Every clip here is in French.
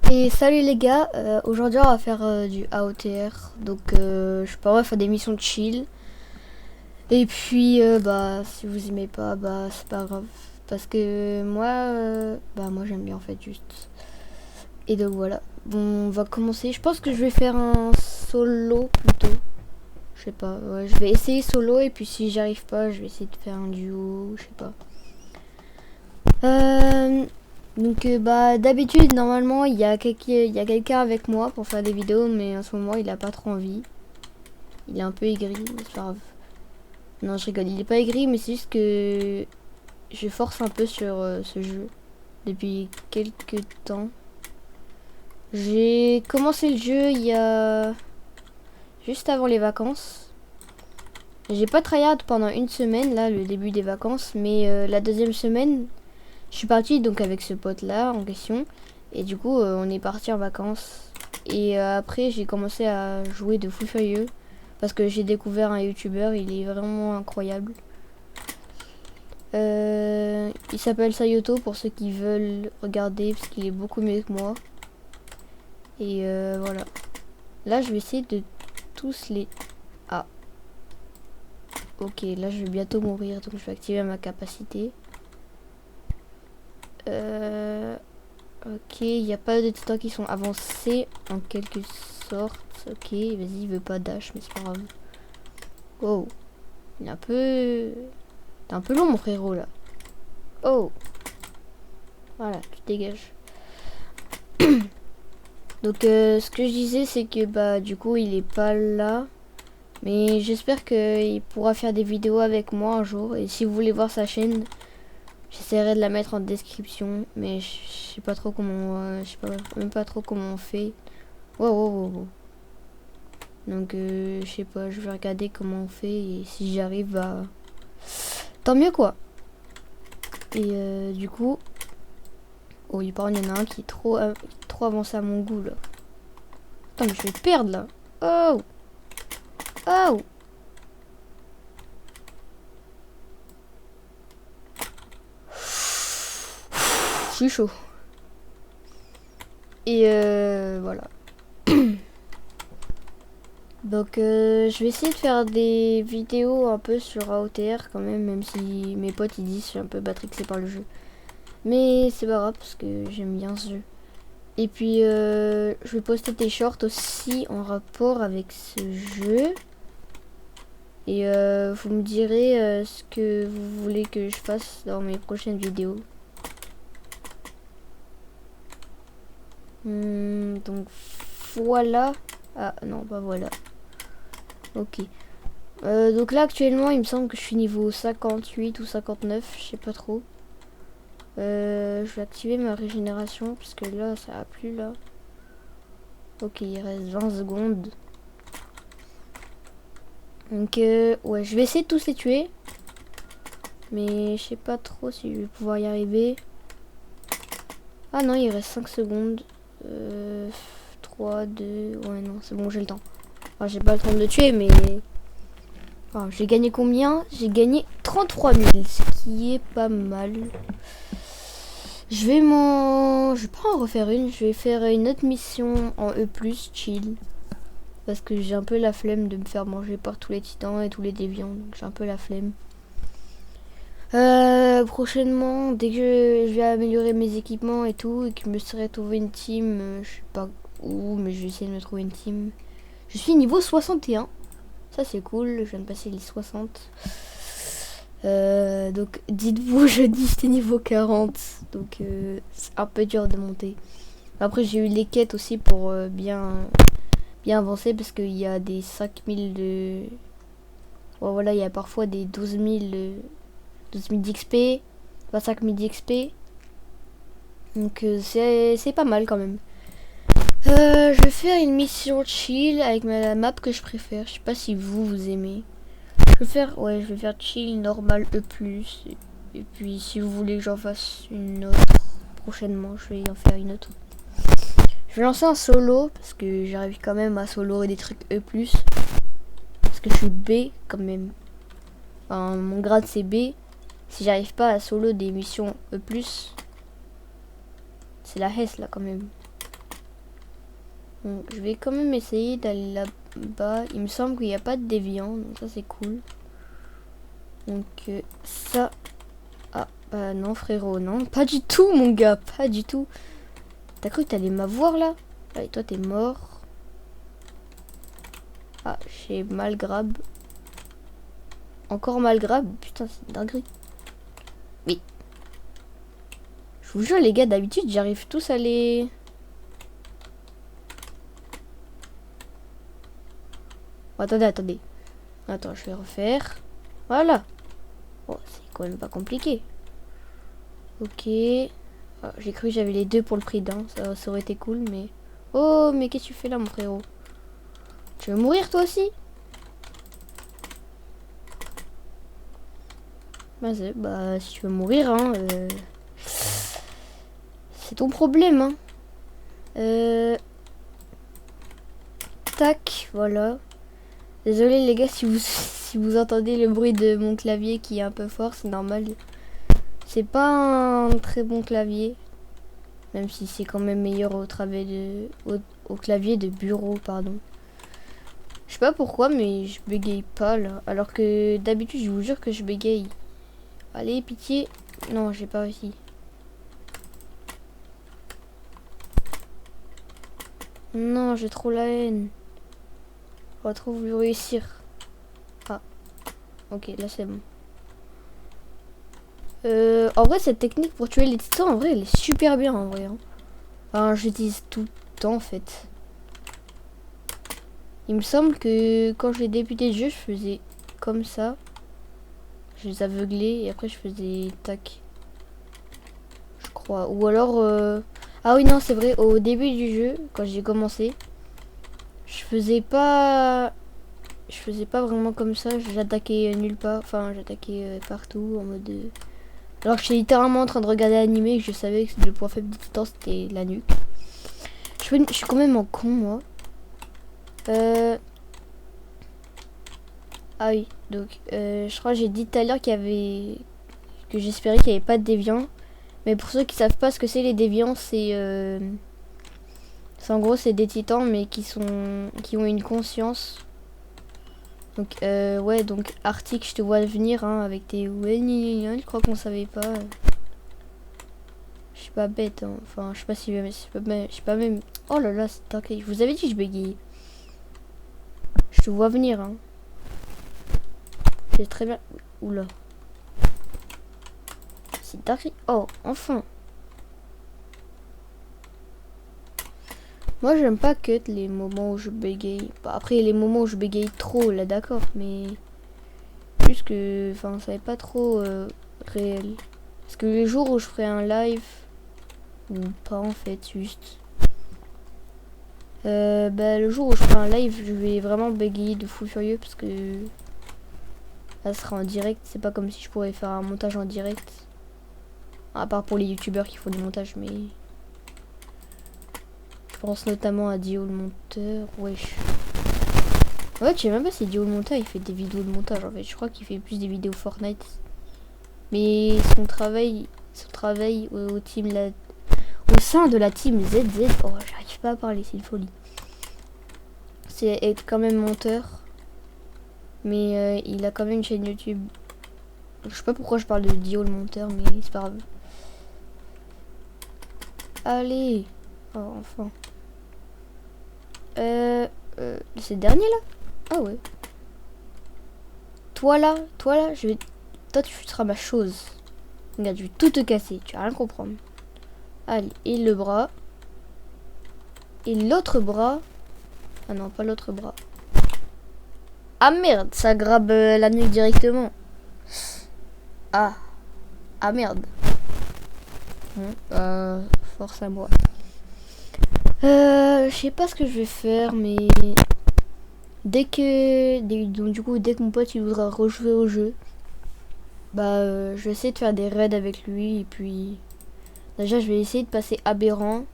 Et salut les gars, aujourd'hui on va faire du AOTR, donc je sais pas, on va faire des missions de chill. Et puis bah si vous aimez pas, bah c'est pas grave, parce que moi j'aime bien en fait juste. Et donc voilà, bon on va commencer, je pense que je vais faire un solo plutôt. Je sais pas, ouais, je vais essayer solo et puis si j'arrive pas, je vais essayer de faire un duo, je sais pas. Bah d'habitude normalement il y a quelqu'un avec moi pour faire des vidéos, mais en ce moment il a pas trop envie. Il est un peu aigri, mais c'est pas grave. Non, je rigole, il est pas aigri, mais c'est juste que je force un peu sur ce jeu depuis quelques temps. J'ai commencé le jeu il y a juste avant les vacances. J'ai pas tryhard pendant une semaine là, le début des vacances, mais la deuxième semaine je suis partie donc avec ce pote là en question. Et du coup, on est parti en vacances. Et après, j'ai commencé à jouer de fou furieux. Parce que j'ai découvert un youtubeur, il est vraiment incroyable. Il s'appelle Sayoto pour ceux qui veulent regarder, parce qu'il est beaucoup mieux que moi. Et voilà. Là, je vais essayer de tous les... Ah. Ok, là, je vais bientôt mourir, donc je vais activer ma capacité. Ok, il n'y a pas de titans qui sont avancés en quelque sorte. Ok, vas-y, il veut pas dash, mais c'est pas grave. Oh, il est un peu... T'es un peu long, mon frérot, là. Oh. Voilà, tu dégages. Donc, ce que je disais, c'est que, bah, du coup, il est pas là. Mais j'espère qu'il pourra faire des vidéos avec moi un jour. Et si vous voulez voir sa chaîne, j'essaierai de la mettre en description. Mais je sais pas trop comment... je sais pas, même pas trop comment on fait. Wow, wow, wow, wow. Donc je sais pas, je vais regarder comment on fait et si j'y arrive, bah tant mieux quoi. Et du coup, oh il y en a un qui est trop avancé à mon goût là. Attends mais je vais perdre là. Oh, oh. Je suis chaud. Et voilà. Donc je vais essayer de faire des vidéos un peu sur AOTR quand même si mes potes ils disent que je suis un peu matrixé par le jeu. Mais c'est pas grave parce que j'aime bien ce jeu. Et puis je vais poster des shorts aussi en rapport avec ce jeu. Et vous me direz ce que vous voulez que je fasse dans mes prochaines vidéos. Donc voilà. Ah non, pas voilà. Ok. Donc là actuellement il me semble que je suis niveau 58 ou 59, je sais pas trop. Je vais activer ma régénération parce que là ça a plus là. Ok, il reste 20 secondes. Donc ouais, je vais essayer de tous les tuer. Mais je sais pas trop si je vais pouvoir y arriver. Ah non, il reste 5 secondes. 3, 2... Ouais non, c'est bon, j'ai le temps. Enfin, j'ai pas le temps de le tuer, mais... Enfin, j'ai gagné combien? J'ai gagné 33 000, ce qui est pas mal. Je vais pas en refaire une. Je vais faire une autre mission en E+, chill. Parce que j'ai un peu la flemme de me faire manger par tous les titans et tous les déviants. Donc j'ai un peu la flemme. Prochainement, dès que je vais améliorer mes équipements et tout, et que je me serai trouvé une team, je sais pas où, mais je vais essayer de me trouver une team. Je suis niveau 61. Ça c'est cool, je viens de passer les 60. Donc dites-vous, je dis c'était niveau 40. Donc c'est un peu dur de monter. Après j'ai eu les quêtes aussi pour bien avancer parce qu'il y a des 5000 de... Bon, voilà, il y a parfois des 12 000 d'XP, 25 000 d'XP. Donc c'est pas mal quand même. Je vais faire une mission chill avec la map que je préfère. Je sais pas si vous aimez. Je vais faire chill, normal, E+. Et puis si vous voulez que j'en fasse une autre prochainement, je vais en faire une autre. Je vais lancer un solo parce que j'arrive quand même à solo des trucs E+. Parce que je suis B quand même. Enfin, mon grade c'est B. Si j'arrive pas à solo des missions E+, c'est la S là quand même. Donc, je vais quand même essayer d'aller là-bas. Il me semble qu'il n'y a pas de déviant, donc ça c'est cool. Donc ça... Ah, bah non frérot, non. Pas du tout mon gars, pas du tout. T'as cru que t'allais m'avoir là? Allez, toi t'es mort. Ah, j'ai mal grab. Encore mal grab? Putain, c'est une dinguerie. Oui. Je vous jure les gars, d'habitude j'arrive tous à les... Oh, attendez, attendez. Attends, je vais refaire. Voilà. Oh, c'est quand même pas compliqué. Ok. Ah, j'ai cru que j'avais les deux pour le prix d'un. Ça aurait été cool, mais... Oh, mais qu'est-ce que tu fais là, mon frérot? Tu veux mourir, toi aussi? Vas-y, bah, si tu veux mourir, hein... C'est ton problème, hein. Tac, voilà. Désolé, les gars, si vous, si vous entendez le bruit de mon clavier qui est un peu fort, c'est normal. C'est pas un très bon clavier. Même si c'est quand même meilleur au clavier de bureau, pardon. Je sais pas pourquoi, mais je bégaye pas là. Alors que d'habitude, je vous jure que je bégaye. Allez, pitié. Non, j'ai pas réussi. Non, j'ai trop la haine. On va trop voulu réussir. Ah. Ok, là c'est bon. En vrai, cette technique pour tuer les titans, en vrai, elle est super bien en vrai. Hein. Enfin, j'utilise tout le temps en fait. Il me semble que quand j'ai débuté le jeu, je faisais comme ça. Je les aveuglais et après je faisais tac. Je crois. Ou alors... Ah oui, non, c'est vrai. Au début du jeu, quand j'ai commencé, je faisais pas... Je faisais pas vraiment comme ça. J'attaquais nulle part. Enfin, j'attaquais partout en mode... Alors que j'étais littéralement en train de regarder l'animé et que je savais que le point faible du titan c'était la nuque. Je suis quand même en con, moi. Ah oui, donc je crois que j'ai dit tout à l'heure qu'il y avait... que j'espérais qu'il n'y avait pas de déviants. Mais pour ceux qui savent pas ce que c'est les déviants, c'est en gros c'est des titans mais qui ont une conscience. Donc ouais, donc Arctic, je te vois venir hein, avec tes ouais, je crois qu'on savait pas. Je suis pas bête, hein. Enfin je sais pas si je sais pas même. Oh là là, c'est ok. Je vous avais dit que je bégayais. Je te vois venir hein. C'est très bien. Oula. C'est Darky. Oh, enfin. Moi, j'aime pas cut les moments où je bégaye. Bah, après, les moments où je bégaye trop, là, d'accord. Mais... Plus que... Enfin, ça n'est pas trop réel. Parce que les jours où je ferai un live... Ou pas, en fait, juste... bah, le jour où je ferai un live, je vais vraiment bégayer de fou furieux. Parce que... Ça sera en direct. C'est pas comme si je pourrais faire un montage en direct. À part pour les youtubeurs qui font du montage, mais... Je pense notamment à Dio le monteur. Wesh. En fait, je sais même pas si Dio le monteur il fait des vidéos de montage. En fait, je crois qu'il fait plus des vidéos Fortnite. Mais son travail au sein de la team ZZ. Oh, j'arrive pas à parler, c'est une folie. C'est être quand même monteur. Mais il a quand même une chaîne YouTube. Je sais pas pourquoi je parle de Dio le monteur, mais c'est pas grave. Allez. Oh, enfin. C'est le dernier là? Ah ouais. Toi là, je vais... Toi tu seras ma chose. Regarde, je vais tout te casser, tu vas rien comprendre. Allez, et le bras. Et l'autre bras. Ah non, pas l'autre bras. Ah merde, ça grabe la nuque directement. Ah. Ah merde. Bon, force à moi. Je sais pas ce que je vais faire, mais donc du coup, dès que mon pote il voudra rejouer au jeu, bah je vais essayer de faire des raids avec lui et puis déjà je vais essayer de passer aberrant,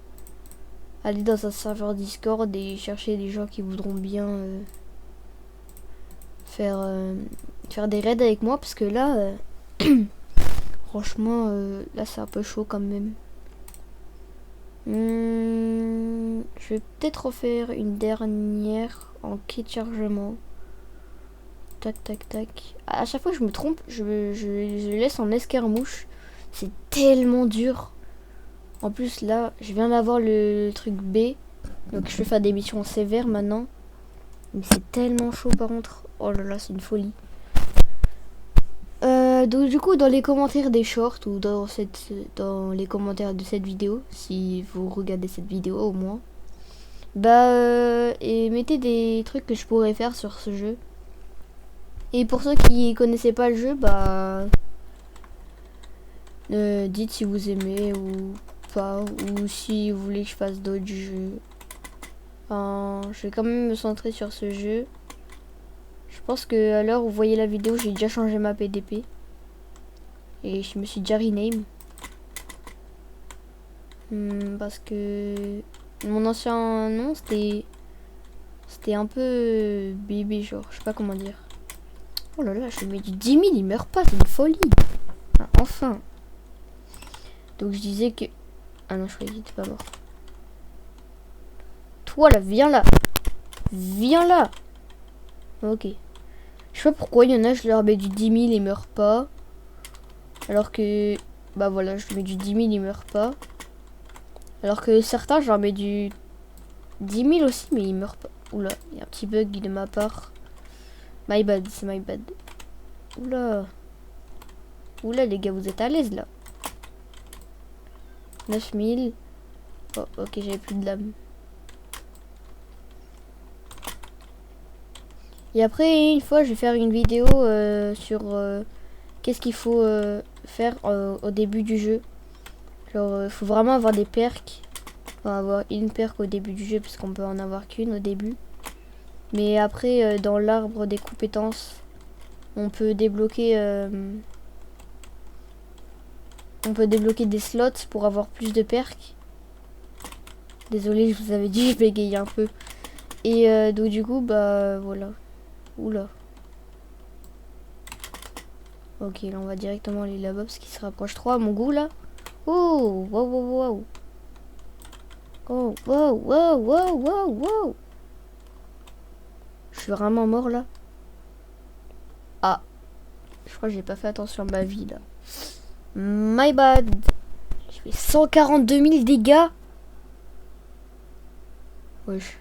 aller dans un serveur Discord et chercher des gens qui voudront bien faire des raids avec moi parce que là, franchement, là c'est un peu chaud quand même. Je Je vais peut-être refaire une dernière en quai de chargement. Tac, tac, tac. À chaque fois que je me trompe, je laisse en escarmouche. C'est tellement dur. En plus, là, je viens d'avoir le truc B. Donc, je vais faire des missions sévères maintenant. Mais c'est tellement chaud, par contre. Oh là là, c'est une folie. Donc, du coup, dans les commentaires des shorts ou dans les commentaires de cette vidéo, si vous regardez cette vidéo au moins, et mettez des trucs que je pourrais faire sur ce jeu. Et pour ceux qui connaissaient pas le jeu, dites si vous aimez ou pas, ou si vous voulez que je fasse d'autres jeux. Je vais quand même me centrer sur ce jeu. Je pense que à l'heure où vous voyez la vidéo, j'ai déjà changé ma PDP. Et je me suis déjà rename. Parce que mon ancien nom, c'était un peu bébé, genre, je sais pas comment dire. Oh là là, je mets du 10 000, il meurt pas, c'est une folie. Ah, enfin. Donc je disais que... Ah non, je croyais qu'il était pas mort. Toi là, viens là. Viens là. Ok. Je sais pas pourquoi il y en a, je leur mets du 10 000, ils meurent pas. Alors que... Bah voilà, je mets du 10 000, ils meurent pas. Alors que certains, je leur mets du 10 000 aussi, mais ils meurent pas. Oula, il y a un petit bug de ma part. My bad, c'est my bad. Oula. Oula, les gars, vous êtes à l'aise là. 9000. Oh, ok, j'avais plus de lame. Et après, une fois, je vais faire une vidéo sur qu'est-ce qu'il faut faire au début du jeu. Genre, il faut vraiment avoir des perks. Enfin, avoir une perk au début du jeu, parce qu'on peut en avoir qu'une au début. Mais après, dans l'arbre des compétences, on peut débloquer des slots pour avoir plus de perks. Désolé, je vous avais dit, je bégayais un peu. Et donc du coup, voilà. Oula. Ok, là on va directement aller là-bas parce qu'il se rapproche trop à mon goût là. Oh, wow, wow, wow. Oh, wow, wow, wow, wow, wow. Je suis vraiment mort là. Ah. Je crois que j'ai pas fait attention à ma vie là. My bad. Je fais 142 000 dégâts. Wesh.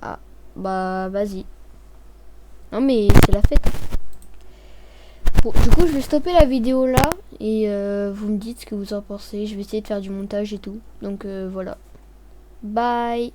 Ah. Bah, vas-y. Non mais c'est la fête. Bon, du coup, je vais stopper la vidéo là. Et vous me dites ce que vous en pensez. Je vais essayer de faire du montage et tout. Donc voilà. Bye.